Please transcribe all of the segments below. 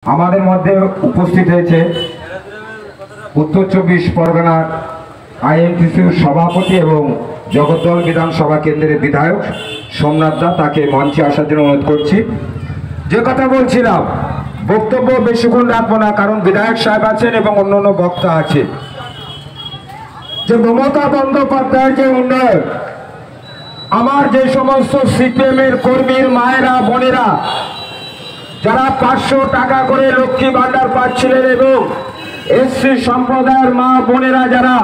আমাদের মধ্যে উপস্থিত হয়েছে উত্তর 24 পরগনার আইএনটিসির সভাপতি এবং জগদ্দল বিধানসভা কেন্দ্রের বিধায়ক সোমনাথ দা, তাকে মঞ্চে আসার জন্য অনুরোধ করছি। যে কথা বলছিলাম, বক্তব্য বেশিক্ষণ রাখবো না, কারণ বিধায়ক সাহেব আছেন এবং অন্যান্য বক্তা আছে। যে মমতা বন্দ্যোপাধ্যায়ের যে উন্নয়ন, আমার যে সমস্ত সিপিএমের কর্মীর মায়েরা বোনেরা যারা 500 টাকা করে লক্ষ্মী ভান্ডার পাচ্ছিলেন এবং এসসি সম্প্রদায়ের মা বোনেরা যারা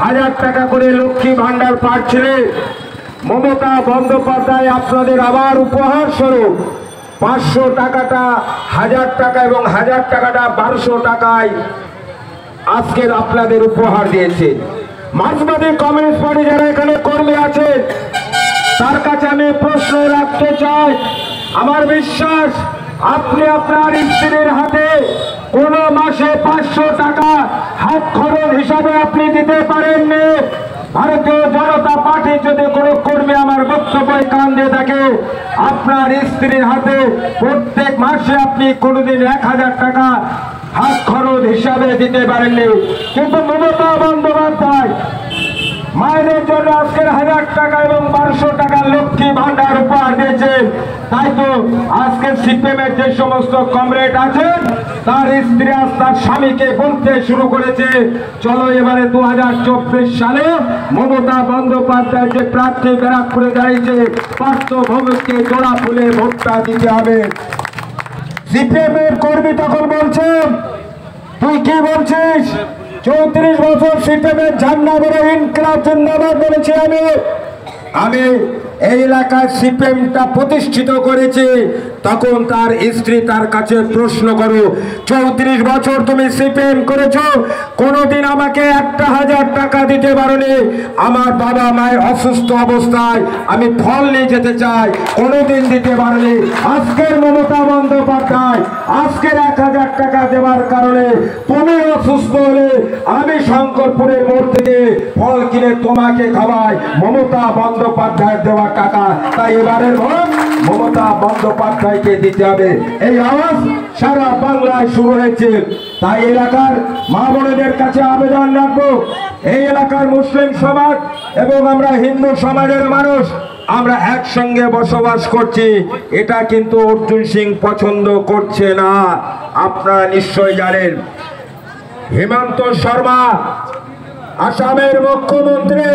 1000 টাকা করে লক্ষ্মী ভান্ডার পাচ্ছিলেন, মমতা বন্দ্যোপাধ্যায় আপনাদের আবার উপহার স্বরূপ 500 টাকাটা 1000 টাকা এবং 1000 টাকাটা 1200 টাকায় আজকের আপনাদের উপহার দিয়েছে। মার্ক্সবাদী কমিউনিস্ট পার্টি যারা এখানে কর্মী আছে তার কাছে আমি প্রশ্ন রাখতে চাই। আমার বিশ্বাস আপনি আপনার স্ত্রীর হাতে কোন মাসে 500 টাকা হাত খরচ হিসাবে আপনি দিতে পারেননি। ভারতীয় জনতা পার্টি যদি কোনো কর্মী আমার বক্তব্যে কান দিয়ে থাকে, আপনার স্ত্রীর হাতে প্রত্যেক মাসে আপনি কোনোদিন 1000 টাকা হাত খরচ হিসাবে দিতে পারেননি। কিন্তু মমতা বন্দ্যোপাধ্যায় মায়েদের জন্য আজকের 1000 টাকা এবং 1200 টাকা লক্ষ্মী ভান্ডার উপহার দিয়েছেন। তাই তো আজকে সিপিএমের যে সমস্ত কমরেড আছেন তার স্ত্রী আজ তার স্বামীকে বলতে শুরু করেছে, চলো এবারে 2024 সালে মমতা বন্দ্যোপাধ্যায় যে প্রার্থী ব্যারাকপুরে দাঁড়িয়েছে পার্থ ভৌমিককে জোড়া ফুলে ভোটটা দিতে হবে। সিপিএমের কর্মী তখন বলছেন, তুই কি বলছিস? 34 বছর সিপিএমের ঝান্ডা বলে ইনকলাব জিন্দাবাদ বলেছি আমি এই এলাকায় সিপিএমটা প্রতিষ্ঠিত করেছি। তখন তার স্ত্রী তার কাছে প্রশ্ন করো, 34 বছর তুমি সিপিএম করেছো, কোনোদিন আমাকে 1000 টাকা দিতে পারোনি। আমার বাবা মায়ের অসুস্থ অবস্থায় আমি ফল নিয়ে যেতে চাই, কোনোদিন দিতে পারোনি। আজকের মমতা বন্দ্যোপাধ্যায় আজকের 1000 টাকা দেওয়ার কারণে তুমি অসুস্থ হলে আমি শঙ্করপুরের মোড় থেকে ফল কিনে তোমাকে খাওয়াই, মমতা বন্দ্যোপাধ্যায়ের দেওয়া টাকা। তাই এবারের ভোট মমতা বন্দ্যোপাধ্যায়কে দিতে হবে। এই আওয়াজ সারা বাংলায় শুরু হয়েছে। তাই এলাকার মা বোনেদের কাছে আবেদন রাখবো, এই এলাকার মুসলিম সমাজ এবং আমরা হিন্দু সমাজের মানুষ আমরা একসঙ্গে বসবাস করছি, এটা কিন্তু অর্জুন সিং পছন্দ করছে না। আপনারা নিশ্চয় জানেন হেমন্ত শর্মা আসামের মুখ্যমন্ত্রী,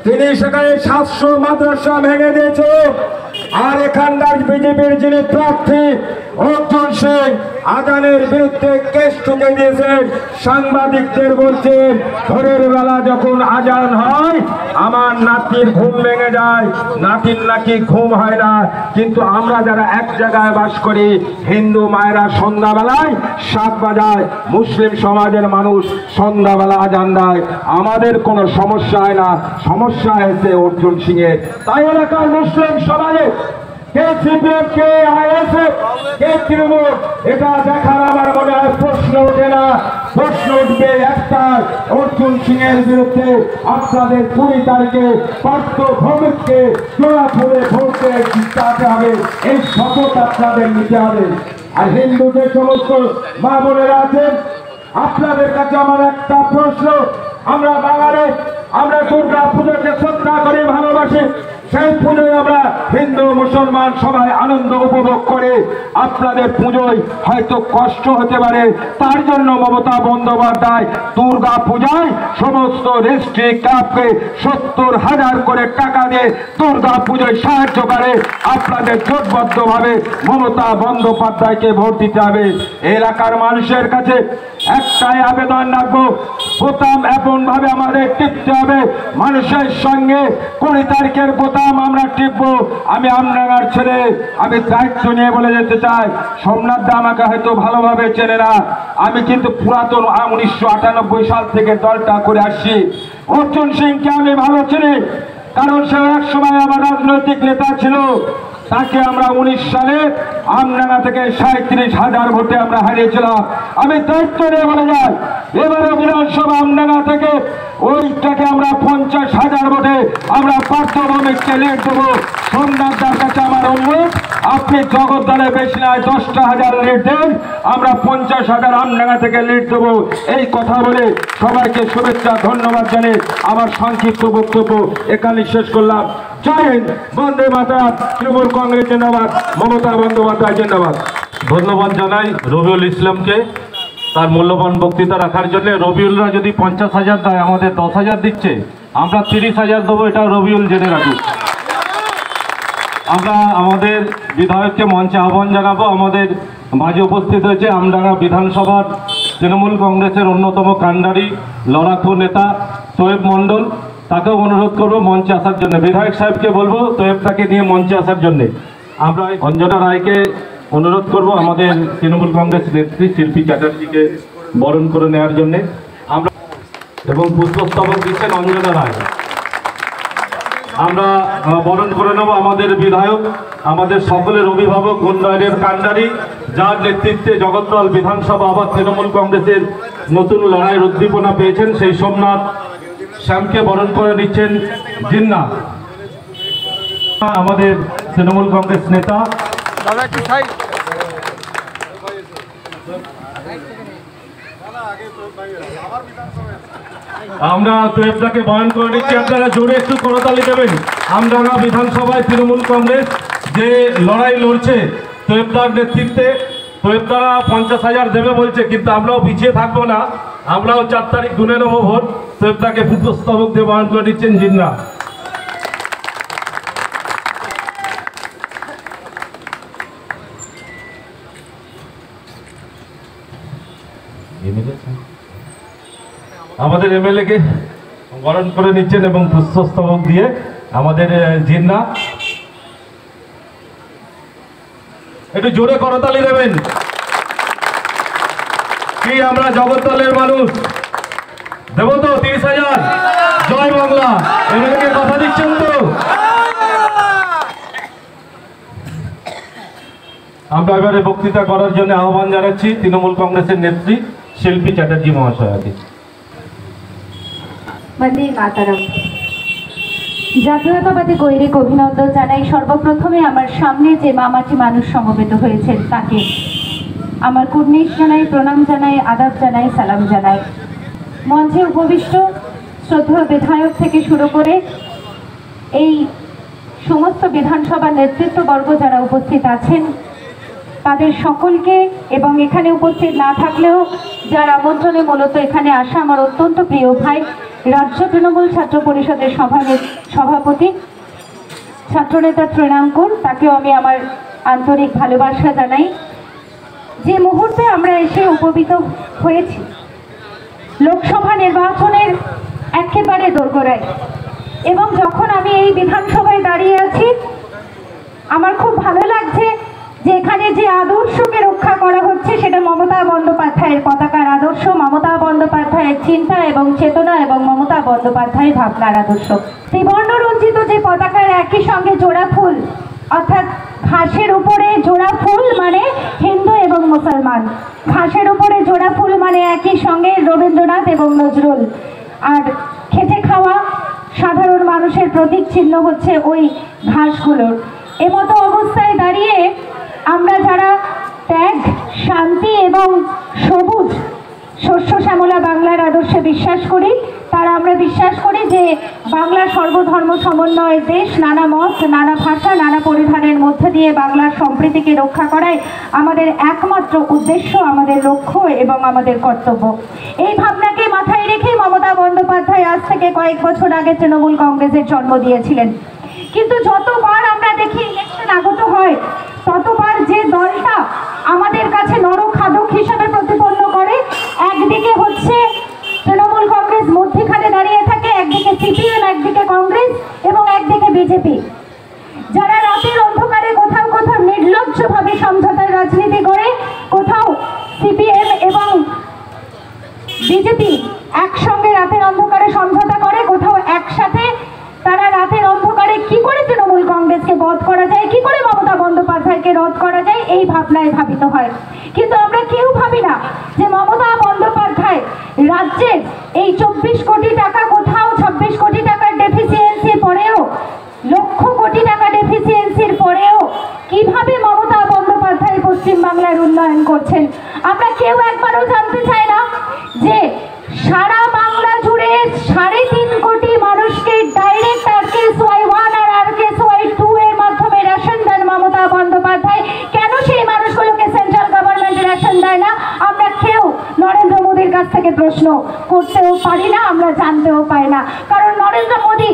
তিনি সেখানে 700 মাদ্রাসা ভেঙে দিয়েছে। আর এখানকার বিজেপির যিনি প্রার্থী অর্জুন সিং আজানের বিরুদ্ধে কেস ঠুকে দিয়েছেন। সাংবাদিকদের বলছেন ভোরের বেলা যখন আজান হয় আমার নাতির ঘুম ভেঙে যায়, নাতির নাকি ঘুম হয় না। কিন্তু আমরা যারা এক জায়গায় বাস করি, হিন্দু মায়েরা সন্ধ্যাবেলায় 7 বাজায়, মুসলিম সমাজের মানুষ সন্ধ্যাবেলা আজান দেয়, আমাদের কোনো সমস্যা হয় না। সমস্যা হয়েছে অর্জুন সিং এর। তাই এলাকার মুসলিম সমাজে কে সিপিএম কে আইএসএফ কে তৃণমূল এটা দেখার আমার মনে হয় প্রশ্ন ওঠে না। প্রশ্ন উঠবে একটা, অর্জুন সিং এর বিরুদ্ধে আপনাদের 20 তারিখে পার্থ ভৌমিককে জোড়া ফুলে ভোটে জিতাতে হবে, এই শপথ আপনাদের নিতে হবে। আর হিন্দু যে সমস্ত মা বোনেরা আছেন আপনাদের কাছে আমার একটা প্রশ্ন, আমরা বাঙালি, আমরা দুর্গা পুজোকে শ্রদ্ধা করি, ভালোবাসি। সেই পুজোয় আমরা হিন্দু মুসলমান সবাই আনন্দ উপভোগ করে, আপনাদের পুজোয় হয়তো কষ্ট হতে পারে, তার জন্য মমতা বন্দ্যোপাধ্যায় দুর্গা পূজায় সমস্ত রেস্ট্রি ক্লাবকে 70,000 করে টাকা দিয়ে দুর্গা পুজোয় সাহায্য করে। আপনাদের জোটবদ্ধভাবে মমতা বন্দ্যোপাধ্যায়কে ভোট দিতে হবে। এলাকার মানুষের কাছে একটাই আবেদন রাখবো, বোতাম এমন ভাবে আমাদের টিপতে হবে মানুষের সঙ্গে। 20 তারিখের বোতাম আমরা টিপবো। আমি আমডাঙ্গার ছেলে, আমি দায়িত্ব নিয়ে বলে যেতে চাই, সোমনাথ দা আমাকে হয়তো ভালোভাবে চেনে না, আমি কিন্তু পুরাতন 1998 সাল থেকে দলটা করে আসছি। অর্জুন সিংকে আমি ভালো চিনি, কারণ সে এক সময় আমার রাজনৈতিক নেতা ছিল। তাকে আমরা 19 সালে আমডাঙ্গা থেকে 37,000 ভোটে আমরা হারিয়েছিলাম। আমি দায়িত্ব নিয়ে বলে যাই, এবারে বিধানসভা আমডাঙ্গা থেকে ওইটাকে আমরা 50,000 ভোটে আমরা পার্থ ভৌমিককে লিড দেবো। সোমনাথ দার কাছে আমার অনুরোধ, আপনি জগদ্দলে বেশি নয় 10,000 লিড দেন, আমরা 50,000 আমডাঙ্গা থেকে লিড দেবো। এই কথা বলে সবাইকে শুভেচ্ছা ধন্যবাদ জানিয়ে আমার সংক্ষিপ্ত বক্তব্য এখানে শেষ করলাম। জয় হিন্দ, বন্দে মাতরম, তৃণমূল কংগ্রেস জিন্দাবাদ, মমতা বন্দ্যোপাধ্যায় জিন্দাবাদ। ধন্যবাদ জানাই রবিউল ইসলামকে তার মূল্যবান বক্তৃতা রাখার জন্য। রবিউলরা যদি 50,000 দেয়, আমাদের 10,000 দিচ্ছে, আমরা 30,000 দেবো, এটা রবিউল জেনে রাখুক। আমরা আমাদের বিধায়ককে মঞ্চে আহ্বান জানাবো। আমাদের মাঝে উপস্থিত হয়েছে আমডাঙ্গা বিধানসভার তৃণমূল কংগ্রেসের অন্যতম কাণ্ডারি লড়াকু নেতা তোয়েব মণ্ডল, তাকেও অনুরোধ করবো মঞ্চে আসার জন্য। বিধায়ক সাহেবকে বলবো তোয়েবটাকে নিয়ে মঞ্চে আসার জন্যে। আমরা অঞ্জনা রায়কে অনুরোধ করব আমাদের তৃণমূল কংগ্রেস নেত্রী শিল্পী চ্যাটার্জিকে বরণ করে নেওয়ার জন্যে। আমরা এবং পুষ্পস্তবক দিচ্ছেন অঞ্জনা রায়। আমরা বরণ করে নেব আমাদের বিধায়ক, আমাদের সকলের অভিভাবক, উন্নয়নের কাণ্ডারি, যার নেতৃত্বে জগদ্দল বিধানসভা আবার তৃণমূল কংগ্রেসের নতুন লড়াইয়ের উদ্দীপনা পেয়েছেন, সেই সোমনাথ শ্যামকে বরণ করে নিচ্ছেন জিন্না, আমাদের তৃণমূল কংগ্রেস নেতা। আমরা তোয়েবদাকে বরণ করে নিচ্ছি, আপনারা জোরে একটু করতালি দেবেন। আমডাঙ্গা বিধানসভায় তৃণমূল কংগ্রেস যে লড়াই লড়ছে তোয়েবদার নেতৃত্বে, তোয়েবদারা 50,000 দেবে বলছে, কিন্তু আমরাও পিছিয়ে থাকবো না, আমরাও 4 তারিখ গুনে নেবো ভোট। তোয়েবদাকে পুষ্পস্তবক দিয়ে বরণ করে নিচ্ছেন জিন্না। আমাদের এমএলএ কে বরণ করে নিচ্ছেন এবং পুষ্পস্তবক দিয়ে আমাদের জিন্না। একটু জোরে করতালি দেবেন। কি আমরা জগদ্দলের মানুষ, দেব তো 30,000? জয় বাংলা। এমএলএ কে কথা দিচ্ছেন তো? আমরা এবারে বক্তৃতা করার জন্য আহ্বান জানাচ্ছি তৃণমূল কংগ্রেসের নেত্রী শিল্পী চ্যাটার্জি মহাশয়াকে। বন্দে মাতরম। জাতীয়তাবাদী গৈরিক অভিনন্দন জানাই। সর্বপ্রথমে আমার সামনে যে মামাটি মানুষ সমবেত হয়েছেন তাকে আমার কুর্নিশ জানাই, প্রণাম জানাই, আদাব জানাই, সালাম জানাই। মঞ্চে উপবিষ্ট শ্রদ্ধেয় বিধায়ক থেকে শুরু করে এই সমস্ত বিধানসভার নেতৃত্ববর্গ যারা উপস্থিত আছেন তাদের সকলকে, এবং এখানে উপস্থিত না থাকলেও যার আমন্ত্রণে মূলত এখানে আসা আমার অত্যন্ত প্রিয় ভাই রাজ্য তৃণমূল ছাত্র পরিষদের সভাপতি ছাত্রনেতা তৃণাঙ্কুর, তাকেও আমি আমার আন্তরিক ভালোবাসা জানাই। যে মুহূর্তে আমরা এসে উপবিত হয়েছি লোকসভা নির্বাচনের একেবারে দোরগোড়ায়, এবং যখন আমি এই বিধানসভায় দাঁড়িয়ে আছি আমার খুব ভালো লাগছে যে এখানে যে আদর্শকে রক্ষা করা হচ্ছে সেটা মমতা বন্দ্যোপাধ্যায়ের পতাকার আদর্শ, মমতা বন্দ্যোপাধ্যায়ের চিন্তা এবং চেতনা এবং মমতা বন্দ্যোপাধ্যায়ের ভাবনার আদর্শ। ত্রিবর্ণ রঞ্জিত যে পতাকার একই সঙ্গে জোড়া ফুল, অর্থাৎ ঘাসের উপরে জোড়া ফুল মানে হিন্দু এবং মুসলমান, ঘাসের উপরে জোড়া ফুল মানে একই সঙ্গে রবীন্দ্রনাথ এবং নজরুল, আর খেটে খাওয়া সাধারণ মানুষের প্রতীক চিহ্ন হচ্ছে ওই ঘাসগুলোর। এমতো অবস্থায় দাঁড়িয়ে আমরা যারা ত্যাগ, শান্তি এবং সবুজ শস্য শ্যামলা বাংলার আদর্শে বিশ্বাস করি, তারা আমরা বিশ্বাস করি যে বাংলা সর্বধর্ম সমন্বয়ের দেশ, নানা মত, নানা ভাষা, নানা পরিধানের মধ্যে দিয়ে বাংলার সম্প্রীতিকে রক্ষা করাই আমাদের একমাত্র উদ্দেশ্য, আমাদের লক্ষ্য এবং আমাদের কর্তব্য। এই ভাবনাকে মাথায় রেখে মমতা বন্দ্যোপাধ্যায় আজ থেকে কয়েক বছর আগে তৃণমূল কংগ্রেসের জন্ম দিয়েছিলেন। কিন্তু যতবার আমরা দেখি ইলেকশন আগত হয় ততবার যে দলটা আমাদের কাছে নরখাদক হিসাবে প্রতিপন্ন করে, একদিকে হচ্ছে তৃণমূল কংগ্রেস মধ্যখানে দাঁড়িয়ে থাকে, একদিকে সিপিএম, একদিকে কংগ্রেস এবং একদিকে বিজেপি, যারা রাতের অন্ধকারে কোথাও কোথাও নির্লজ্জভাবে সমঝোতার রাজনীতি করে, কোথাও সিপিএম এবং বিজেপি একসঙ্গে রাতের অন্ধকারে সমঝোতা করে, কোথাও একসাথে তারা রাতের অন্ধকারে কি করে তৃণমূল কংগ্রেসকে বধ করা যায়, কি করে মমতা বন্দ্যোপাধ্যায়কে রদ করা যায়, এই ভাবনায় ভাবিত হয়। কিন্তু আমরা কেউ ভাবি না যে মমতা বন্দ্যোপাধ্যায় রাজ্যের এই 24 কোটি টাকা, কোথাও 26 কোটি টাকার ডেফিসিয়েন্সির পরেও, লক্ষ কোটি টাকা ডেফিসিয়েন্সির পরেও কিভাবে পশ্চিমবাংলার উন্নয়ন করছেন। আমরা কেউ একবারও জানতে চাই না যে সারা বাংলা জুড়ে 3.5 কোটি মানুষকে ডাইরেক্ট RKSY1 আর RKSY2 এর মাধ্যমে রেশন দেন মমতা বন্দ্যোপাধ্যায়। কেন সেই মানুষগুলোকে সেন্ট্রাল গভর্নমেন্ট রেশন দেয় না, আমরা কেউ নরেন্দ্র মোদীর কাছ থেকে প্রশ্ন করতেও পারি না, আমরা জানতেও পাই না। কারণ নরেন্দ্র মোদী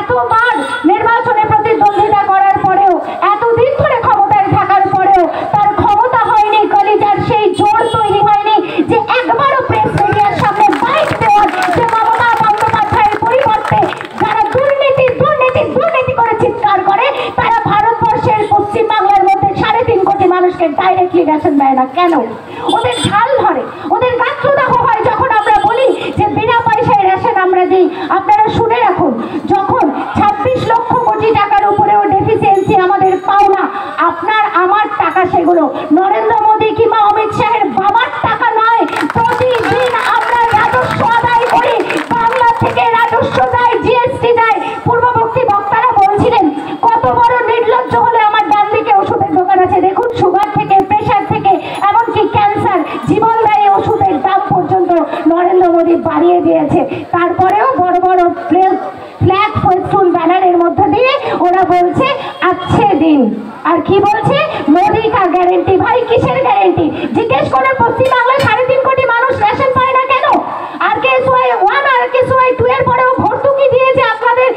এতবার নির্বাচনে প্রতিদ্বন্দ্বিতা করার পরেও, এতদিন ধরে ক্ষমতায় থাকার পরেও তার ক্ষমতা হয়নি, কলিজার সেই জোর তৈরি হয়নি যে একবারও প্রেস মিডিয়ার সামনে বাইট দেওয়ার যে মমতা বন্দ্যোপাধ্যায়ের পরিবর্তে যারা দুর্নীতি দুর্নীতি দুর্নীতি করে চিৎকার করে তারা ভারতবর্ষের পশ্চিমবাংলার মধ্যে 3.5 কোটি মানুষকে ডাইরেক্টলি রেশন দেয় না। কেন? ওদের ঝাল ধরে, ওদের গাত্রদাহ হয় যখন আমরা বলি যে বিনা পয়সায় রেশন আমরা দিই। আপনারা শুনে রাখুন, যখন 26 লক্ষ কোটি টাকার উপরেও ডেফিসিয়েন্সি আমাদের পাওনা, আপনার আমার টাকা, সেগুলো নরেন্দ্র মোদী কিংবা অমিত শাহের বাবার টাকা নয়। প্রতিদিন আমরা রাজস্ব আদায় করি, বাংলা থেকে রাজস্ব দেয়, জিএসটি দেয়। পূর্ববর্তী বক্তারা বলছিলেন কত বড় নির্লজ্জ হলে আমার ডান দিকে ওষুধের দোকান আছে, দেখুন সুগার থেকে, প্রেশার থেকে, এমনকি ক্যান্সার, জীবনদায়ী ওষুধের দাম পর্যন্ত নরেন্দ্র মোদী বাড়িয়ে দিয়েছে। তারপরেও বড় বড় ফ্ল্যাগ ফেস্টুন ব্যানারের মধ্যে দিয়ে ওরা বলছে अच्छे दिन। আর কি বলছে? মোদী কা গ্যারেন্টি। ভাই কিসের গ্যারেন্টি? জিজ্ঞেস করুন পশ্চিমবাংলায় 3.5 কোটি মানুষ রেশন পায় না কেন? RKSY1 আর RKSY2 এর পরেও ভর্তুকি দিয়ে যে আপনাদের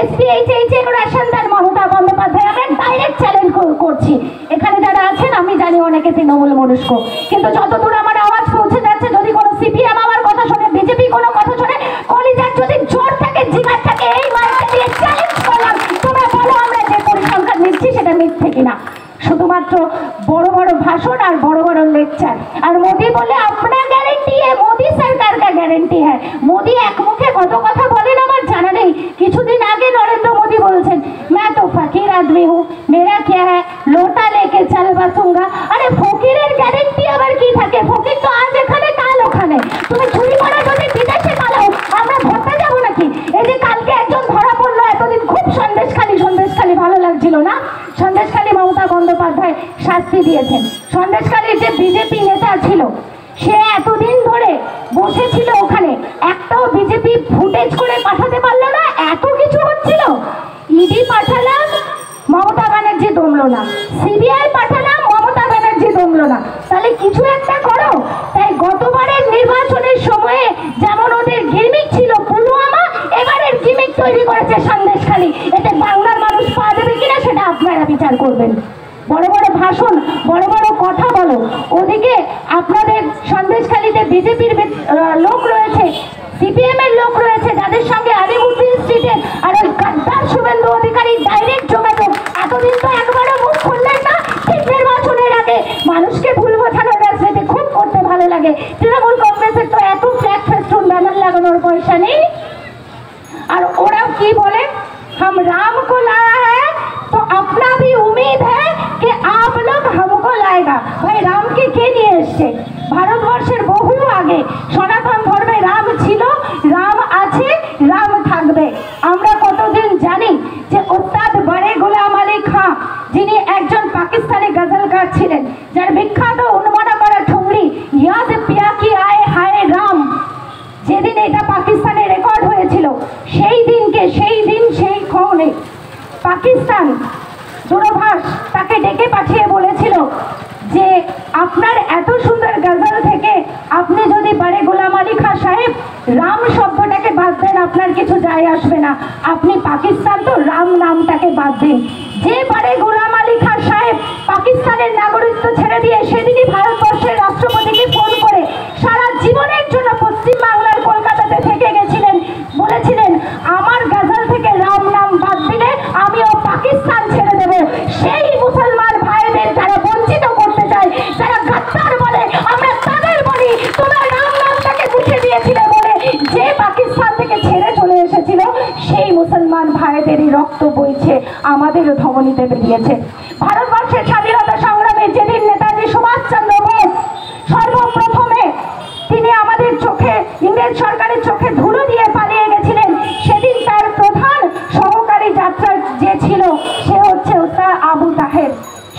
SPHH এর রেশন দেন মমতা বন্দ্যোপাধ্যায়, আমরা ডাইরেক্ট চ্যালেঞ্জ করছি। এখানে যারা আছেন আমি জানি অনেকে তৃণমূল মনস্ক, কিন্তু যতদূর আমার আওয়াজ পৌঁছে যাচ্ছে, যদি কোনো CPM আমার কথা শোনে, বিজেপি কোনো কথা শোনে, কলিজার যদি জোর থাকে, জিগার থাকে, এই মাইকটা দিয়ে চ্যালেঞ্জ করলাম, তোমরা বলো আমরা যে পরিসংখ্যান নিচ্ছি সেটা মিথ্যে কিনা। শুধুমাত্র বড় বড় ভাষণ আর বড় বড় লেকচার। আর মোদি বলে আপনার গ্যারেন্টি হ্যাঁ, মোদি সরকার কা গ্যারেন্টি হ্যাঁ। মোদি এক মুখে কত কথা বলেন আমার জানা নেই। কিছুদিন আগে নরেন্দ্র মোদি বলছেন मैं तो फकीर आदमी हूँ, मेरा क्या है, लोटा लेके चल बसूंगा। আরে ফকিরের গ্যারেন্টি আবার কি থাকে? ফকির তো আজ এখানে কাল ওখানে। তুমি চুরি করে যদি বিদেশে পালাও, আমরা ধরতে যাবো নাকি? এই যে কালকে একজন ধরা পড়লো, এতদিন খুব সন্দেশখালি ভালো লাগছিল না, সন্দেশখালি মমতা বন্দ্যোপাধ্যায় শাস্তি দিয়েছেন। সন্দেশখালির যে বিজেপি নেতা ছিল, সে এতদিন ধরে বসেছিল ওখানে, একটাও বিজেপি ফুটেজ করে পাঠাতে পারলো না। এত কিছু হচ্ছিল, ইডি পাঠালাম, মমতা ব্যানার্জি দমলো না, CBI পাঠালাম, মমতা ব্যানার্জি দমলো না। তাহলে কিছু একটা করো। তাই গতবারের নির্বাচনের সময়ে যেমন ওদের গিমিক ছিল পুলওয়ামা, এবারের গিমিক তৈরি করেছে সন্দেশখালি। এতে বাংলার মানুষ পা দেবে কিনা সেটা আপনারা বিচার করবেন। বড় বড় ভাষণ, বড় বড় কথা বলো। ওদিকে আপনাদের সন্দেশখালিতে বিজেপির লোক রয়েছে, CPM এর লোক রয়েছে, যাদের সঙ্গে আলিমুদ্দিন স্ট্রিটে আর ওই গাদ্দার শুভেন্দু অধিকারী ডাইরেক্ট যোগাযোগ। এতদিন তো একবারও মুখ খুললেন না। ঠিক নির্বাচনের আগে মানুষকে ভুল বোঝানোর রাজনীতি খুব করতে ভালো লাগে। তৃণমূল কংগ্রেসের তো এত ফ্ল্যাগ ফেস্টুন ব্যানার লাগানোর পয়সা নেই। আর ওরা কি বলে, हम राम को लाया है तो अपना भी उम्मीद है कि आप लोग हमको लाएगा। भाई राम के কে নিয়ে এসছে? ভারতবর্ষের বহু আগে সনাতন ধর্মে রাম ছিল, রাম আছে, রাম থাকবে। আমরা কতদিন জানি যে ওস্তাদ বড়ে গোলাম আলী খাঁ, যিনি একজন পাকিস্তানি গজলকার ছিলেন, যার বিখ্যাত উন্মনা করা ঠুংরি ইয়াদ পিয়া কি আয়ে হায় রাম, যেদিন এটা পাকিস্তানে রেকর্ড হয়েছিল, সেই দিনকে সেই ক্ষণে পাকিস্তান দূরভাষ তাকে ডেকে পাঠিয়ে বলেছিল যে আপনার এত সুন্দর গজল থেকে আপনি যদি বারে গোলাম আলী খাঁ সাহেব রাম শব্দটাকে বাদ দেন, আপনার কিছু যায় আসবে না। আপনি পাকিস্তান তো রাম নামটাকে বাদ দিন। যে বারে গোলাম আলী খাঁ সাহেব পাকিস্তানের নাগরিকত্ব ছেড়ে দিয়ে সেদিনই ভারতবর্ষের রাষ্ট্রপতিকে ফোন করে সারা জীবনের জন্য পশ্চিম বাংলার কলকাতাতে থেকে গেছিলেন, বলেছিলেন আমার গজল থেকে রাম নাম বাদ দিলে আমিও পাকিস্তান ছেড়ে দেব। সেই মুসলমান ভাইদের যারা বঞ্চিত করতে চায়, যারা গাদ্দার বলে, আমরা তাদের বলি তোমরা রাম নামটাকে মুছে দিয়েছিলে বলে যে পাকিস্তান থেকে ছেড়ে চলে এসেছিল, সেই মুসলমান ভাইদেরই রক্ত বইছে, আমাদেরও ধমনীতে বেরিয়েছে। ভারতবর্ষের স্বাধীনতা সংগ্রামে যেদিন নেতাজি সুভাষচন্দ্র বোস সর্বপ্রথমে তিনি আমাদের চোখে, ইংরেজ সরকারের চোখে ধুলো দিয়ে পালিয়ে গেছিলেন, সেদিন তার প্রধান সহকারী যাত্রা যে ছিল সে হচ্ছে ওস্তাদ আবু তাহের।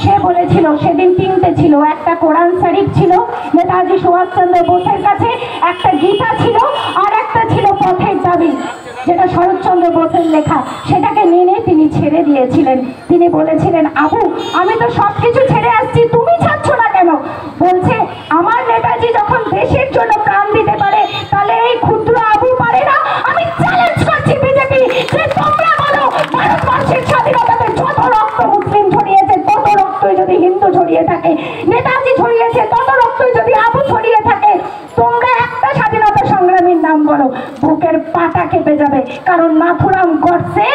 সে বলে ছিল, সেদিন তিনটে ছিল। একটা কোরআন শরীফ ছিল নেতাজি সুভাষচন্দ্র বোসের কাছে, একটা গীতা ছিল, আর একটা ছিল পথের দাবি, যেটা শরৎচন্দ্র বোসের লেখা। সেটাকে মেনে তিনি ছেড়ে দিয়েছিলেন। তিনি বলেছিলেন, আবু আমি তো সবকিছু ছেড়ে আসছি, তুমি ছাড়ছ না কেন? বলছে, আমার নেতাজি যখন দেশের জন্য প্রাণ দিতে পারে, তাহলে এই ক্ষুদ্র আবু পারে না? আমি চ্যালেঞ্জ করছি বিজেপি, যে তোমরা বলো ভারতবর্ষের স্বাধীনতাতে যত রক্ত মুসলিম ছড়িয়েছে, তত রক্তই যদি হিন্দু ছড়িয়ে থাকে, নেতাজি ছড়িয়েছে, তত রক্তই যদি আবু ছড়িয়ে থাকে, তোমরা একটা স্বাধীনতা সংগ্রামীর নাম বলো, বুকের পাটা কেঁপে যাবে। কারণ নাথুরাম গডসে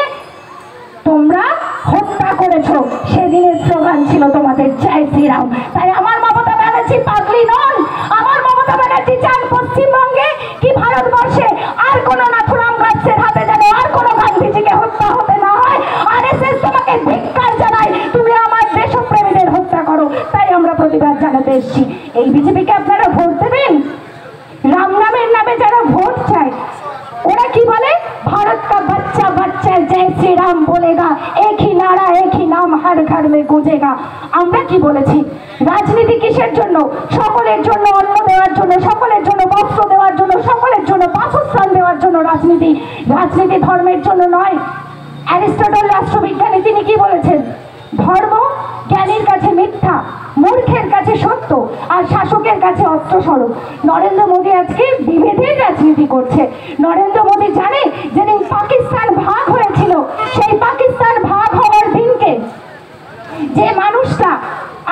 তোমরা হত্যা করেছো, সেদিনের স্লোগান ছিল তোমাদের জয় শ্রীরাম। তাই আমার মমতা ব্যানার্জি পাগলি নন। আমার মমতা ব্যানার্জি চান পশ্চিমবঙ্গে কি ভারতবর্ষে আর কোনো নাথুরাম গডসের হাতে যেন আর কোনো গান্ধীজিকে হত্যা হতে না হয়। আরএসএস তোমাকে ধিক্কার জানাই, তুমি আমার দেশপ্রেমীদের হত্যা করো। তাই আমরা প্রতিবাদ জানাতে এসেছি। এই বিজেপিকে আপনারা ভোট দেবেন? রাম নামের নামে যারা ভোট চায়, ওরা কি বলে? भारत का बच्चा बच्चा जय श्री राम बोलेगा, एक ही नारा एक ही नाम हर घर में गूंजेगा। আমরা কি বলেছি? রাজনীতি কিসের জন্য? সকলের জন্য অন্ন দেওয়ার জন্য, সকলের জন্য বস্ত্র দেওয়ার জন্য, সকলের জন্য বাসস্থান দেওয়ার জন্য রাজনীতি। রাজনীতি ধর্মের জন্য নয়। অ্যারিস্টটল রাষ্ট্রবিজ্ঞানী তিনি কি বলেছেন? ধর্ম জ্ঞানীর কাছে মিথ্যা, মূর্খের কাছে সত্য, আর শাসকের কাছে অস্ত্রস্বরূপ। নরেন্দ্র মোদী আজকে বিভেদের রাজনীতি করছে। নরেন্দ্র মোদী জানে যেদিন পাকিস্তান ভাগ হয়েছিল, সেই পাকিস্তান ভাগ হওয়ার দিনকে যে মানুষটা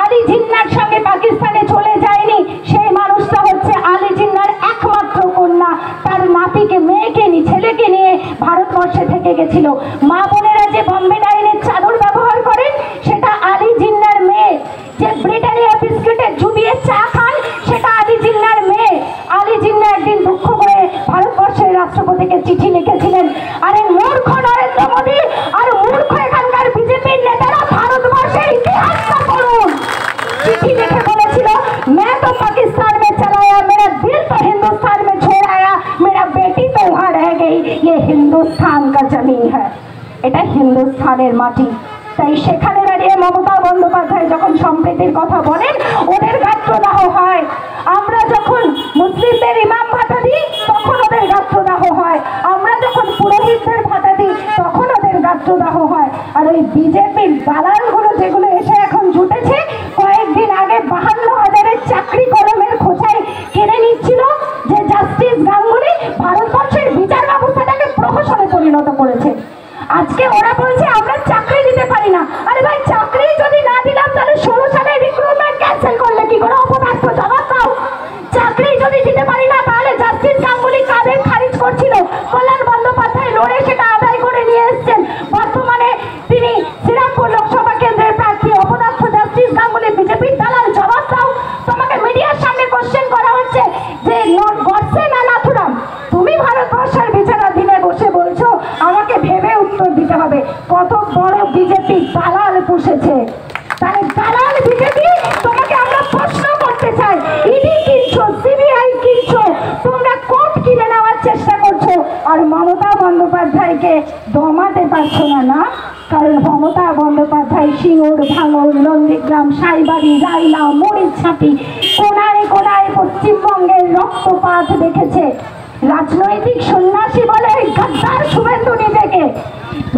আলী জিন্নার সঙ্গে পাকিস্তানে চলে যায়নি, সেই মানুষটা হচ্ছে আলী জিন্নার একমাত্র কন্যা। তার নাতিকে, মেয়েকে নিয়ে, ছেলেকে নিয়ে ভারতবর্ষে থেকে গেছিল। মা বোনেরা যে বম্বে ডাইনের চাদর ব্যবহার করেন, সেটা আলী জিন্নার মেয়ে। যে ব্রিটানিয়া বিস্কুটে চুবিয়ে চা খান, সেটা আলী জিন্নার মেয়ে। আলী জিন্না একদিন দুঃখ করে ভারতবর্ষের রাষ্ট্রপতিকে চিঠি লিখেছিলেন, আরে মূর্খ নরেন্দ্র মোদী আর মূর্খ এখানকার বিজেপির নেতারা ভারতবর্ষের ইতিহাসটা পড়ুন। চিঠি লিখে বলেছিল, मैं तो पाकिस्तान में चला आया, मेरा दिल तो हिंदुस्तान में छोड़ आया, मेरा बेटी तो वहाँ रह गई, ये हिंदुस्तान का जमीन है, এটা হিন্দুস্তানের মাটি। তাই সেখানে দাঁড়িয়ে মমতা বন্দ্যোপাধ্যায় যখন সম্প্রীতির কথা বলেন, ওদের গাত্রদাহ হয়। আমরা যখন মুসলিমদের ইমাম ভাতা দিই, তখন ওদের গাত্রদাহ হয়। আমরা যখন পুরোহিতদের ভাতা দিই, তখন ওদের গাত্রদাহ হয়। আর ওই বিজেপির দালালগুলো যেগুলো এসে এখন জুটেছে, কয়েকদিন আগে 52,000-এর চাকরি কলমের খোঁচায় কেড়ে নিচ্ছিল যে জাস্টিস গাঙ্গুলি ভারতবর্ষের বিচার ব্যবস্থাটাকে প্রহসনে পরিণত করেছে। আজকে ওরা বলছে আমরা চাকরি দিতে পারি না। আরে ভাই, চাকরি যদি না দিলাম, তাহলে 16 সালে রিক্রুটমেন্ট ক্যান্সেল করলে কি করে? অপদার্থ জবাব দাও। চাকরি যদি দিতে পারি না, তাহলে জাস্টিস গাঙ্গুলি কাদের খারিজ করছিল? কল্যাণ বন্দ্যোপাধ্যায় লড়ে সেটা আদায় করে নিয়ে এসছেন। বর্তমানে তিনি শ্রীরামপুর লোকসভা কেন্দ্রের প্রার্থী। অপদার্থ জাস্টিস গাঙ্গুলি বিজেপির দালাল, জবাব দাও। তোমাকে মিডিয়ার সামনে কোশ্চেন করা হচ্ছে যে গডসে না নাথুরাম, তুমি ভারতবর্ষের বিচারাধীনে বসে বলছো, আমাকে ভেবে উত্তর দিতে হবে। কত বড় বিজেপি দালাল পুষেছে। তাহলে দালাল বিজেপি, তোমাকে আমরা প্রশ্ন করতে চাই, ইডি কিনছো, সিবিআই কিনছো, তোমরা কোর্ট কিনে নেওয়ার চেষ্টা করছো, আর মমতা বন্দ্যোপাধ্যায়কে দমাতে পারছো না। না, কারণ মমতা বন্দ্যোপাধ্যায় সিঙ্গুর, ভাঙর, নন্দীগ্রাম, সাইবাড়ি, রাইলা, মরিচছাটি, কোনায় কোনায় পশ্চিমবঙ্গের রক্তপাত দেখেছে। রাজনৈতিক সন্ন্যাসী বলে গদ্দার শুভেন্দু নিজেকে।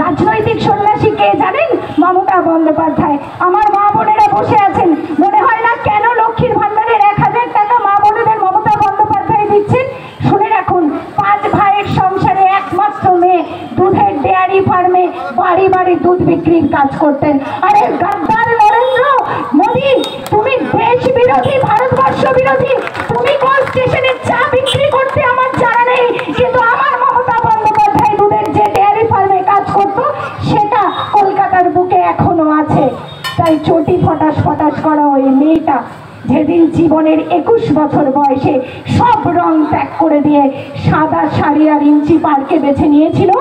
রাজনৈতিক সন্ন্যাসী কে জানেন? মমতা বন্দ্যোপাধ্যায়। আমার মা বোনেরা বসে আছেন, মনে হয় না কেন লক্ষ্মীর ভান্ডারের 1000 টাকা মা বোনেদের মমতা বন্দ্যোপাধ্যায় দিচ্ছেন? শুনে রাখুন, 5 ভাইয়ের সংসারে একমাত্র মেয়ে, দুধের ডেয়ারি ফার্মে বাড়ি বাড়ি দুধ বিক্রির কাজ করতেন। আরে গদ্দার নরেন্দ্র মোদী, তুমি দেশ বিরোধী, ভারতবর্ষ বিরোধী। তুমি কোন স্টেশনে চা বিক্রি করতে আমার জানা নেই, কিন্তু আমার মমতা বন্দ্যোপাধ্যায় দুধের যে ডেয়ারি ফার্মে কাজ করতো, সেটা কলকাতার বুকে এখনো আছে। তাই চটি ফটাস ফটাস করা ওই মেয়েটা যেদিন জীবনের 21 বছর বয়সে সব রং ত্যাগ করে দিয়ে সাদা শাড়ি আর ইঞ্চি পার্কে বেছে নিয়েছিল,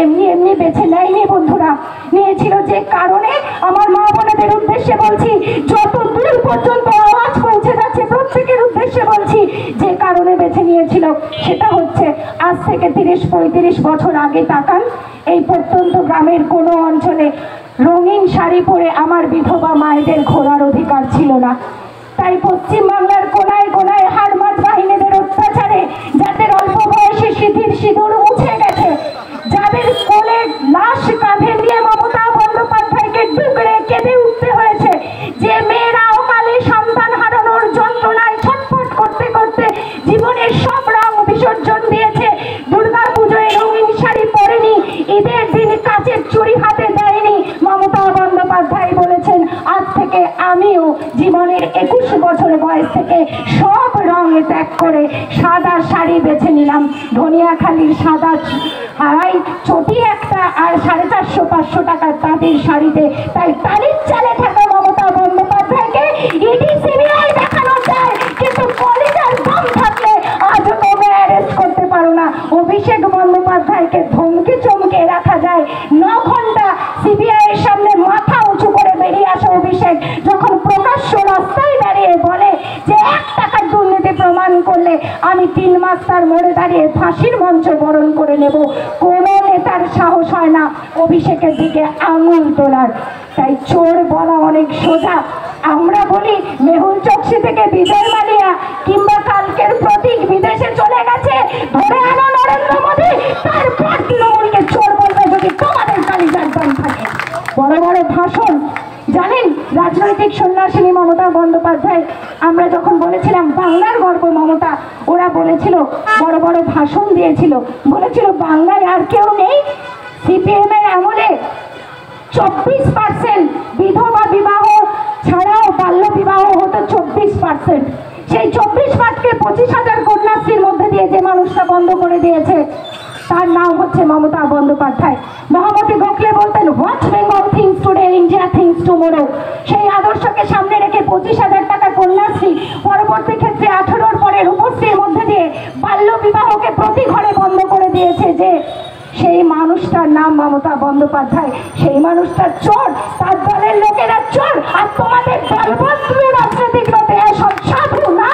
এমনি এমনি বেছে নেয়নি বন্ধুরা। নিয়েছিল যে কারণে, আমার মা বোনেদের উদ্দেশ্যে বলছি, যত দূর পর্যন্ত আওয়াজ পৌঁছে যাচ্ছে প্রত্যেকের উদ্দেশ্যে বলছি, যে কারণে বেছে নিয়েছিল সেটা হচ্ছে, আজ থেকে 30-35 বছর আগে তাকান, এই প্রত্যন্ত গ্রামের কোনো অঞ্চলে রঙিন শাড়ি পরে আমার বিধবা মায়েদের ঘোরার অধিকার ছিল না। তাই পশ্চিমবাংলার কোনায় কোনায় হারমাত বাহিনীদের অত্যাচারে যাদের অল্প বয়সে সিঁথির সিঁদুর মুছে গেছে, যাদের কোলের লাশ কাঁধে নিয়ে মমতা বন্দ্যোপাধ্যায়কে ডুকরে কেঁদে উঠতে হয়েছে, যে মেয়েরা অকালে সন্তান হারানোর যন্ত্রণায় ছটফট করতে করতে জীবনের সব রং বিসর্জন দিয়েছে, দুর্গাপুজোয় রঙিন শাড়ি পরেনি, ঈদের দিন কাচের চুড়ি হাতে দেয়নি, মমতা বন্দ্যোপাধ্যায় বলেছেন আজ থেকে আমিও জীবনের 21 বছর বয়স থেকে সব রং ত্যাগ করে সাদা শাড়ি বেছে নিলাম। ধনিয়াখালীর সাদা চটি একটা আর 450-500 টাকার তাঁতের শাড়িতে। তাই তালির চালে থাকা মমতা বন্দ্যোপাধ্যায়কে ইডি সিবিআই দেখানো যায়, কিন্তু কলিজার দম থাকলে আজও তোমরা অ্যারেস্ট করতে পারো না। অভিষেক বন্দ্যোপাধ্যায়কে ধমকে চমকে রাখা যায়। 9 ঘন্টা সিবিআই এর সামনে মাথা উঁচু করে বেরিয়ে আসা অভিষেক যখন প্রকাশ্য রাস্তায় দাঁড়িয়ে বলে যে 1 টাকার দুর্নীতি প্রমাণ করলে আমি 3 মাস তার মোড়ে দাঁড়িয়ে ফাঁসির মঞ্চ বরণ করে নেব, কোনো নেতার সাহস হয় না অভিষেকের দিকে আঙুল তোলার। তাই চোর বলা অনেক সোজা। আমরা বলি মেহুল চোকসি থেকে বিজয় মালিয়া কিংবা কালকের প্রতীক বিদেশে চলে গেছে, ধরে আনো নরেন্দ্র মোদী, তারপর তৃণমূলকে চোর বলবে যদি তোমাদের কালিজার দম থাকে। বড় বড় ভাষণ জানেন রাজনৈতিক সন্ন্যাসিনী মমতা বন্দ্যোপাধ্যায়, আমরা যখন বলেছিলাম বাংলার গর্ব মমতা, ওরা বলেছিল বড় বড় ভাষণ দিয়েছিল, বলেছিল বাংলায় আর কেউ নেই। সিপিএম এর আমলে 24% বিধবা বিবাহ ছাড়াও বাল্য বিবাহ হতো 24%। সেই 24%কে 25,000 কন্যাশ্রীর মধ্যে দিয়ে যে মানুষটা বন্ধ করে দিয়েছে তার নাম হচ্ছে মমতা বন্দ্যোপাধ্যায়। মহামতি গোখলে বলতেন what Bengal things today India things tomorrow. সেই আদর্শকে সামনে রেখে 25,000 টাকা কন্যাশ্রী, পরবর্তী ক্ষেত্রে 18-র পরে রূপশ্রীর মধ্যে দিয়ে বাল্য বিবাহকে প্রতি ঘরে বন্ধ করে দিয়েছে যে সেই মানুষটার নাম মমতা বন্দ্যোপাধ্যায়। সেই মানুষটা চোর, তার দলের লোকেরা চোর, আর তোমাদের দলবন্ধু রাজনৈতিক লোকে এসব সাধু না।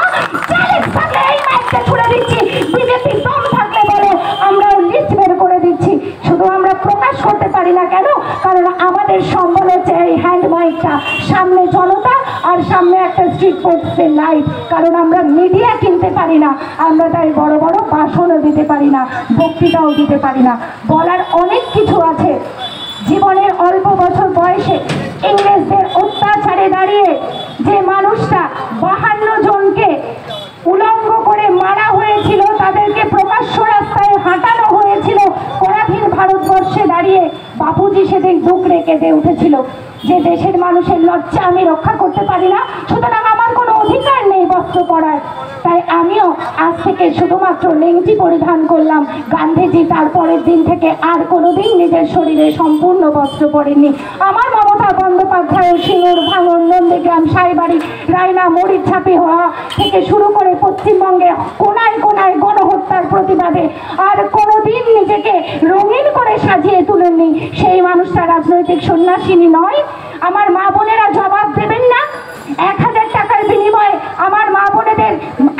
চ্যালেঞ্জ থাকলে এই মাইকটা ছুড়ে দিচ্ছি, বিজেপি দম থাকলে বলো, আমরাও লিস্ট বের করে দিচ্ছি। শুধু আমরা প্রকাশ করতে পারি না কেন? কারণ আমাদের সম্বল হচ্ছে এই হ্যান্ড মাইকটা, সামনে জনতা আর সামনে একটা স্ট্রিট পোস্টের লাইট। কারণ আমরা মিডিয়া কিনতে পারি না, আমরা তাই বড় বড় ভাষণও দিতে পারি না, বক্তৃতাও দিতে পারি না। বলার অনেক কিছু আছে। জীবনের অল্প বছর বয়সে ইংরেজদের অত্যাচারে দাঁড়িয়ে যে মানুষটা 52 জনকে উলঙ্গ করে মারা হয়েছিল, তাদেরকে প্রকাশ্য রাস্তায় হাঁটানো হয়েছিল, পরাধীন ভারতবর্ষে দাঁড়িয়ে বাপুজি সেদিন ডুকরে কেঁদে উঠেছিল যে দেশের মানুষের লজ্জা আমি রক্ষা করতে পারি না, সুতরাং আমার কোনো অধিকার নেই বস্ত্র পরার। তাই আমিও আজ থেকে শুধুমাত্র লেংটি পরিধান করলাম। গান্ধীজি তারপরের দিন থেকে আর কোনোদিন নিজের শরীরে সম্পূর্ণ বস্ত্র পরেননি। আমার মমতা বন্দ্যোপাধ্যায় সিঙ্গুর, ভাঙন, নন্দীগ্রাম, সাইবাড়ি, রায়না, মরিচঝাপি হওয়া থেকে শুরু করে পশ্চিমবঙ্গে কোনায় কোনায় গণহত্যার প্রতিবাদে আর কোনোদিন নিজেকে রঙিন করে সাজিয়ে তুলেননি। সেই মানুষটা রাজনৈতিক সন্ন্যাসিনী নয়। আমার মা বোনেরা জবাব দেবেন না? 1000 টাকার বিনিময়ে আমার মা বোনেদের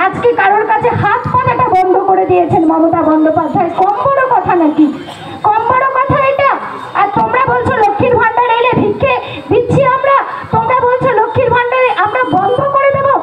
আজকে কারোর কাছে হাত পাতাটা বন্ধ করে দিয়েছেন মমতা বন্দ্যোপাধ্যায়। কম বড় কথা নাকি? কম বড় কথা এটা? আর তোমরা বলছো লক্ষ্মীর ভান্ডার এলে ভিক্ষে দিচ্ছি আমরা, তোমরা বলছো লক্ষ্মীর ভান্ডারে আমরা বন্ধ করে দেবো।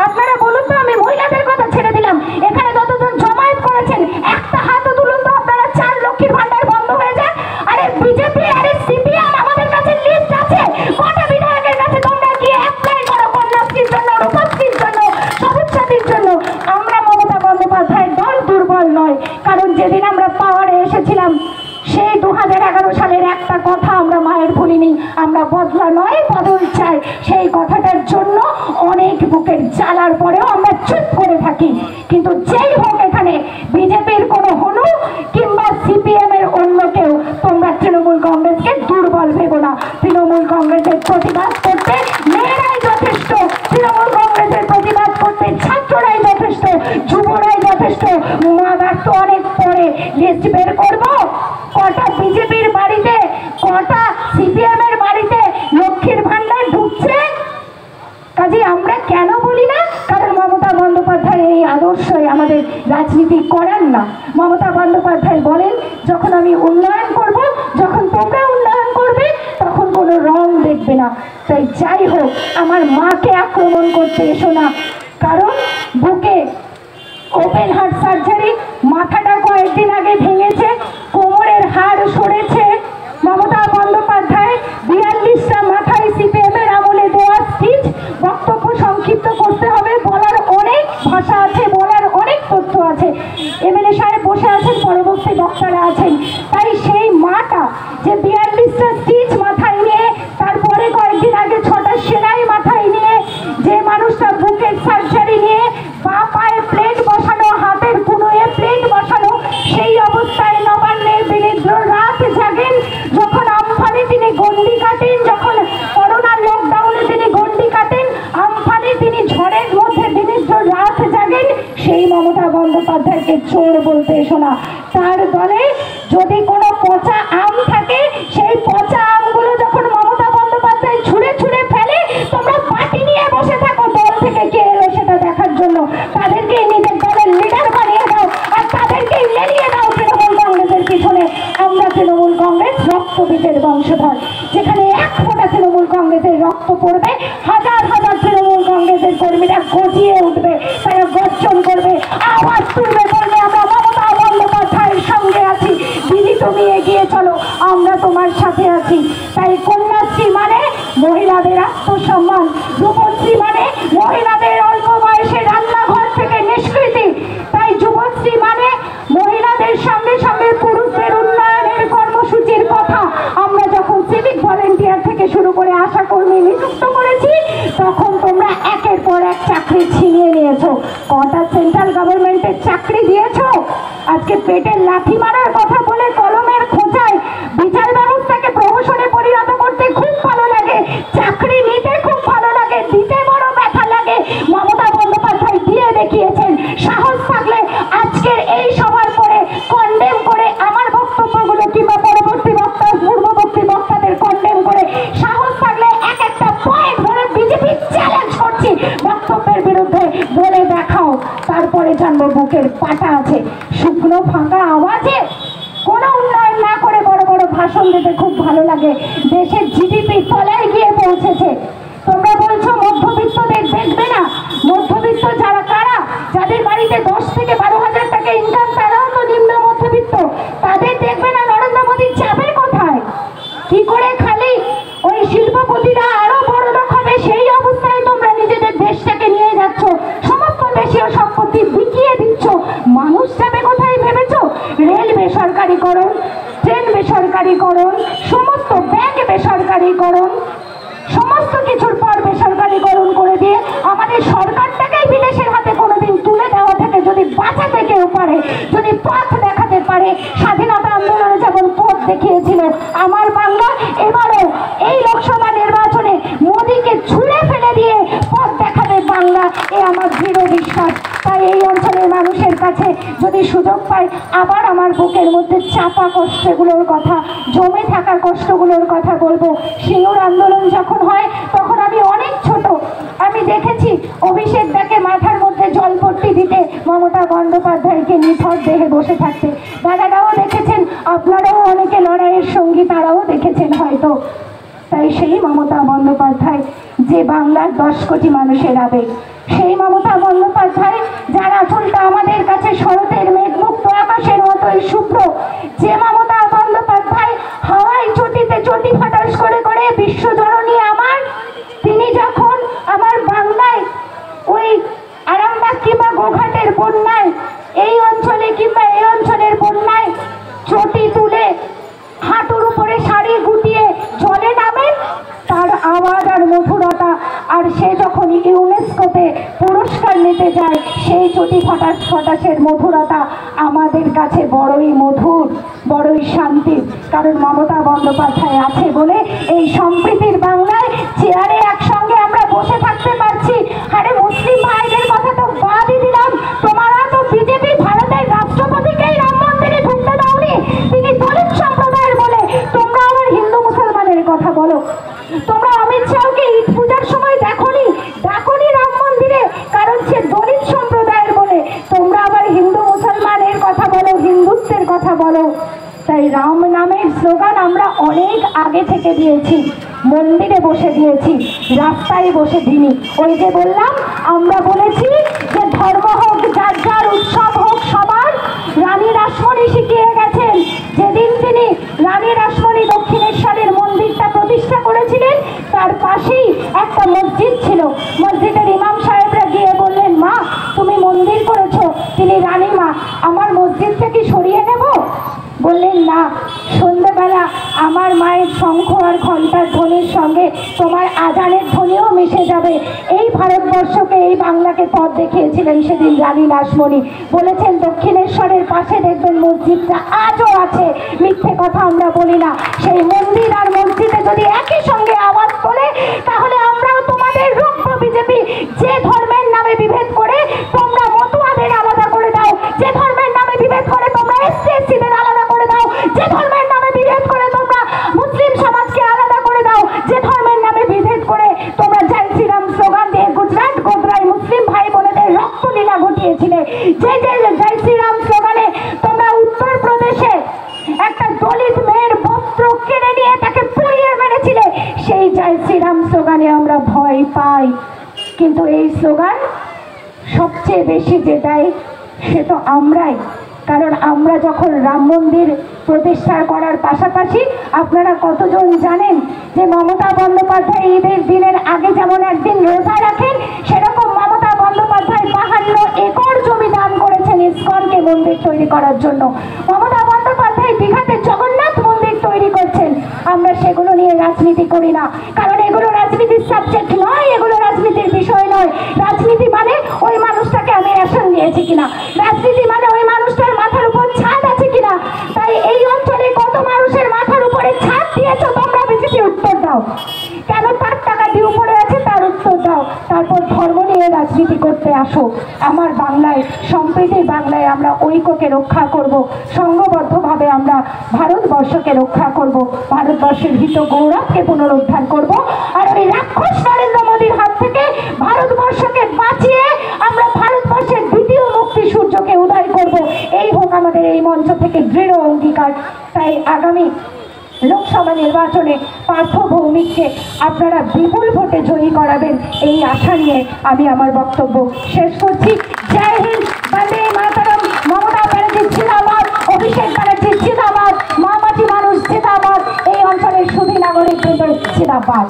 আপনারা বলুন তো, আমি মহিলাদের কথা ছেড়ে দিলাম, এখানে যতজন জমায়েত করেছেন একটা হাতও তুলুন তো, আপনারা চান লক্ষ্মীর ভান্ডার বন্ধ হয়ে যায়? আরে বিজেপি, আরে সিপিএম, আমাদের কাছে লিস্ট আছে। কটা বিধায়কের কাছে তোমরা গিয়ে অ্যাপ্লাই করো কন্যাশ্রীর জন্য, রূপশ্রীর জন্য, সবুজ সাথীর জন্য। আমরা মমতা বন্দ্যোপাধ্যায় দল দুর্বল নয়, কারণ যেদিন আমরা পাওয়ারে এসেছিলাম সেই 2011 সালের একটা কথা আমরা মায়ের ভুলিনি। আমরা বদলা নয় বদল চাই। সেই কথাটার জন্য অনেক বুকের জ্বালার পরেও আমরা চুপ করে থাকি। কিন্তু যেই হোক, এখানে বিজেপির কোনো হনু কিংবা সিপিএম এর অন্য কেউ, তোমরা তৃণমূল কংগ্রেসকে দুর্বল ভেবো না। তৃণমূল কংগ্রেসের প্রতিবাদ করতে মেয়েরাই যথেষ্ট, তৃণমূল কংগ্রেসের প্রতিবাদ করতে ছাত্ররাই যথেষ্ট, যুবরাই যথেষ্ট। মাদার তো অনেক পরে লিস্ট বের করবো কটা বিজেপির বাড়িতে, কটা সিপিএম এর বাড়িতে লক্ষ্মীর ভান্ডার ঢুকছে। কাজে আমরা কেন বলি না? কারণ মমতা বন্দ্যোপাধ্যায় এই আদর্শই আমাদের রাজনীতি করেন না। মমতা বন্দ্যোপাধ্যায় বলেন যখন আমি উন্নয়ন করব, যখন তোমরা উন্নয়ন করবে, তখন কোনো রং দেখবে না। তাই যাই হোক, আমার মাকে আক্রমণ করতে এসো না, কারণ বুকে ওপেন হার্ট সার্জারি, মাথাটা কয়েকদিন আগে ভেঙেছে, কোমরের হাড় সরেছে। মমতা বন্দ্যোপাধ্যায় 42টা মাথায় সিপিএমের আমলে দেওয়া স্টিচ। বক্তব্য সংক্ষিপ্ত করতে হবে, বলার অনেক ভাষা আছে, বলার অনেক তথ্য আছে। এমএলএ সাহেব বসে আছেন, পরবর্তী বক্তারা আছেন। তাই সেই মাটা যে 42টা স্টিচ মাথায় নিয়ে, তারপরে কয়েকদিন আগে 6টা সেলাই মাথায় নিয়ে, যে মানুষটা বুকের সার্জারি নিয়ে, পা পায়ে প্লেট বসানো, হাতের কুনোয়ে প্লেট বসানো, সেই অবস্থায় নবান্নের বিনিদ্র রাত জাগেন। যখন আমফানে তিনি গন্ডি কাটেন, যখন করোনার লকডাউনে তিনি গন্ডি কাটেন, আমফানে তিনি ঝড়ের মধ্যে বিনিদ্র রাত জাগেন, সেই মমতা বন্দ্যোপাধ্যায়কে চোর বলতে এসো না। তার দলে যদি কোনো পচা আম থাকে, সেই পচা আমগুলো যখন মমতা বন্দ্যোপাধ্যায় ছুঁড়ে ছুঁড়ে ফেলে, তোমরা পার্টি নিয়ে বসে থাকো দল থেকে কে এলো সেটা দেখার জন্য। তাদেরকে নিজের দলের লিডার বানিয়ে দাও, আর তাদেরকে লেলিয়ে দাও তৃণমূল কংগ্রেসের পিছনে। আমরা তৃণমূল কংগ্রেস রক্তবীজের বংশধর, যেখানে এক ফোঁটা তৃণমূল কংগ্রেসের রক্ত পড়বে, হাজার হাজার তৃণমূল কংগ্রেসের কর্মীরা গজিয়ে উঠবে, তারা গর্জন করবে, আওয়াজ তুলবে, বলবে আমরা মমতা বন্দ্যোপাধ্যায়ের সঙ্গে আছি। দিদি তুমি এগিয়ে চলো, আমরা তোমার সাথে আছি। তাই কন্যাশ্রী মানে মহিলাদের আত্মসম্মান, যুবশ্রী মানে মহিলাদের অল্প বয়সে রান্নাঘর থেকে নিষ্কৃতি, তাই যুবশ্রী মানে মহিলাদের সঙ্গে সঙ্গে পুরুষদের উন্নয়নের কর্মসূচির কথা আমরা যখন সিভিক ভলেন্টিয়ার থেকে শুরু করে আশা কর্মী নিযুক্ত করেছি, তখন তোমরা একের পর এক চাকরি ছিনিয়ে নিয়েছো। কটা সেন্ট্রাল গভর্নমেন্টের চাকরি দিয়েছো? আজকে পেটের লাথি মারার কথা বলে কলমের খোঁচায় বিচার ব্যবস্থাকে প্রহসনে পরিণত করতে খুব ভালো লাগে, চাকরি নিতে খুব ভালো লাগে, দিতে বড় ব্যথা লাগে। মমতা বন্দ্যোপাধ্যায় দিয়ে দেখিয়েছেন। সাহস থাকলে আজকের এই সভার পরে কন্ডেম করে আমার বক্তব্যগুলো, কিংবা পরবর্তী বক্তা পূর্ববর্তী বক্তাদের কন্ডেম করে, সাহস থাকলে এক একটা পয়েন্ট ধরে বিজেপি চ্যালেঞ্জ করছি বক্তব্যের বিরুদ্ধে, বলে দেখাও। তারপরে জানবো বুকের পাটা আছে। শুকনো ফাঁকা আওয়াজে কোনো উন্নয়ন না করে বড় বড় ভাষণ দিতে খুব ভালো লাগে। দেশের জিডিপি তলায় গিয়ে পৌঁছেছে। তোমরা বলছো মধ্যবিত্তদের দেখবে না। মধ্যবিত্ত যারা কারা? যাদের বাড়িতে 10 থেকে 12,000 টাকা ইনকাম, তারাও তো নিম্ন মধ্যবিত্ত। তাদের দেখবে না। নরেন্দ্র মোদী যাবে কোথায়? কি করে খালি ওই শিল্পপতিরা আরো বড় লোক হবে, সেই অবস্থায় তোমরা নিজেদের দেশটাকে নিয়ে যাচ্ছ। সমস্ত দেশীয় সম্পত্তি বিকিয়ে দিচ্ছ। মানুষ যাবে কোথায় ভেবেছো? রেল বেসরকারীকরণ, ট্রেন বেসরকারীকরণ, সমস্ত ব্যাংক বেসরকারীকরণ, সমস্ত কিছুর পর বেসরকারীকরণ করে দিয়ে আমাদের সরকারটাকেই বিদেশের হাতে কোনোদিন তুলে দেওয়া থেকে যদি বাঁচাতে কেউ পারে, যদি পথ দেখাতে পারে, স্বাধীনতা আন্দোলনে যেমন পথ দেখিয়েছিল আমার বাংলা, এবারও এই লোকসভা নির্বাচনে মোদীকে ছুঁড়ে ফেলে দিয়ে পথ দেখাবে বাংলা, এ আমার দৃঢ় বিশ্বাস। তাই এই অঞ্চলের মানুষের কাছে যদি সুযোগ পাই, আবার আমার বুকের মধ্যে চাপা কষ্টগুলোর কথা, জমে থাকা কষ্টগুলোর কথা বলবো। সিঙ্গুর আন্দোলন যখন হয় তখন আমি অনেক ছোট, আমি দেখেছি অভিষেক দাকে মাথার মধ্যে জলপট্টি দিতে, মমতা বন্দ্যোপাধ্যায়কে নিথর দেহে বসে থাকতে। দাদারাও দেখেছেন, আপনারাও অনেকে লড়াইয়ের সঙ্গী, তারাও দেখেছেন হয়তো। তাই সেই মমতা বন্দ্যোপাধ্যায় যে বাংলার 10 কোটি মানুষের আবেগ, সেই মমতা বন্দ্যোপাধ্যায় যার আঁচলটা আমাদের কাছে শরতের মেঘমুক্ত আকাশের মতোই শুভ্র, যে মমতা বন্দ্যোপাধ্যায় হাওয়ায় চটিতে চটি ফাটাস করে করে বিশ্বজননী আমার, তিনি যখন আমার বাংলায় ওই আরামবাগ কিংবা গোঘাটের বন্যায়, এই অঞ্চলে কিংবা এই অঞ্চলের বন্যায় চটি তুলে হাঁটুর উপরে শাড়ি গুটিয়ে জলে নামেন, তার আওয়াজ আর মধুরতা, আর সে যখন ইউনেস্কোতে পুরস্কার নিতে যায়, সেই চটি ফটাসের মধুরতা আমাদের কাছে বড়ই মধুর, বড়ই শান্তির। কারণ মমতা বন্দ্যোপাধ্যায় আছে বলে এই সম্প্রীতির বাংলায় চেয়ারে একসঙ্গে আমরা বসে থাকতে পারছি। আরে মুসলিম ভাইদের কথা তো বাদই দিলাম, তোমরা তো বিজেপি ভারতের রাষ্ট্রপতিকেই রাম মন্দিরে ঢুকতে দাওনি, তিনি দলিত সম্প্রদায়ের বলে। তোমরা আবার হিন্দু মুসলমানের কথা বলো। তোমরা অমিত শাহকে ঈদ পূজার সময় ডাকনি রাম মন্দিরে, কারণ সে দলিত সম্প্রদায়ের বলে। তোমরা আবার হিন্দু মুসলমানের কথা বলো, হিন্দুত্বের কথা বলো। তাই রাম নামের স্লোগান আমরা অনেক আগে থেকে দিয়েছি। মন্দিরে বসে দিয়েছি, রাস্তায় বসে দিইনি। ওই যে বললাম, আমরা বলেছি যে ধর্ম হোক যার যার, উৎসব হোক সবার। রানী রাসমণি শিখিয়ে গেছেন, যেদিন তিনি রানী রাসমণি দক্ষিণেশ্বরের মন্দিরটা প্রতিষ্ঠা করেছিলেন, তার পাশেই একটা মসজিদ ছিল। মসজিদের ইমাম সাহেবরা গিয়ে বললেন, মা তুমি মন্দির করেছো, তিনি রানী মা, আমার মসজিদটা কি সরিয়ে নেব? বললেন না, সন্ধ্যেবেলা আমার মায়ের শঙ্খ আর ঘণ্টার ধ্বনির সঙ্গে তোমার আজানের ধ্বনিও মিশে যাবে। এই ভারতবর্ষকে, এই বাংলাকে পথ দেখিয়েছিলেন সেদিন রানী রাসমণি। বলেছেন দক্ষিণেশ্বরের পাশে দেখবেন মসজিদটা আজও আছে, মিথ্যে কথা আমরা বলি না। সেই মন্দির আর মসজিদে যদি একই সঙ্গে আওয়াজ তোলে, তাহলে আমরাও তোমাদের রুখব বিজেপি। যে ধর্মের নামে বিভেদ করে তোমরা মতুয়াদের আলাদা করে দাও, যে ধর্মের নামে বিভেদ করে তোমরা এসসি/এসটিদের আলাদা করে দাও, যে ধর্মের নামে বিভেদ করে তোমরা মুসলিম সমাজকে আলাদা করে দাও, যে ধর্মের নামে বিভেদ করে তোমরা জয় শ্রীরাম স্লোগান দিয়ে গুজরাট গোদরায় মুসলিম ভাই বোনেদের রক্তলীলা ঘটিয়েছিলে, যে জয় শ্রীরাম স্লোগানে তোমরা উত্তরপ্রদেশে একটা দলিত মেয়ের বস্ত্র কেড়ে নিয়ে তাকে পুড়িয়ে মেরেছিলে, সেই জয় শ্রীরাম স্লোগানে আমরা ভয় পাই। কিন্তু এই স্লোগান সবচেয়ে বেশি যে দেয় সে তো আমরাই। কারণ আমরা যখন রাম মন্দির প্রতিষ্ঠা করার পাশাপাশি, আপনারা কতজন জানেন যে মমতা বন্দ্যোপাধ্যায় ঈদের দিনের আগে যেমন একদিন রোজা রাখেন, সেরকম মমতা বন্দ্যোপাধ্যায় 52 একর জমি দান করেছেন ইসকনকে মন্দির তৈরি করার জন্য। মমতা বন্দ্যোপাধ্যায় দীঘাতে জগন্নাথ মন্দির তৈরি করছেন। আমরা সেগুলো নিয়ে রাজনীতি করি না, কারণ এগুলো রাজনীতির সাবজেক্ট নয়, এগুলো রাজনীতির বিষয় নয়। রাজনীতি মানে ওই মানুষটাকে আমি রেশন দিয়েছি কিনা, রাজনীতি মানে ওই মানুষটার মাথার উপর ছাদ আছে কিনা। তাই এই অঞ্চলে কত মানুষের মাথার উপরে ছাদ দিয়েছো তোমরা বিজেপি, উত্তর দাও। কেন তার টাকা দিয়ে উপরে আছে তার উত্তর দাও। তারপর ধর্ম নিয়ে রাজনীতি করতে আসো। আমার বাংলায়, সম্প্রীতির বাংলায় আমরা ঐক্যকে রক্ষা করব, সংঘবদ্ধভাবে আমরা ভারতবর্ষকে রক্ষা করব, ভারতবর্ষের হিত গৌরবকে পুনরুদ্ধার করব। আর ওই রাক্ষস নরেন্দ্র মোদীর হাত থেকে ভারতবর্ষকে বাঁচিয়ে আমরা ভারতবর্ষের দ্বিতীয় মুক্তি সূর্যকে উদয় করব। এই হোক আমাদের এই মঞ্চ থেকে দৃঢ় অঙ্গীকার। তাই আগামী লোকসভা নির্বাচনে পার্থ ভৌমিককে আপনারা বিপুল ভোটে জয়ী করাবেন, এই আশা নিয়ে আমি আমার বক্তব্য শেষ করছি। জয় হিন্দ, বন্দে মাতরম। মমতা ব্যানার্জি জিন্দাবাদ, অভিষেক ব্যানার্জি জিন্দাবাদ, মামাটি মানুষ জিন্দাবাদ, এই অঞ্চলের সুধী নাগরিক জিন্দাবাদ।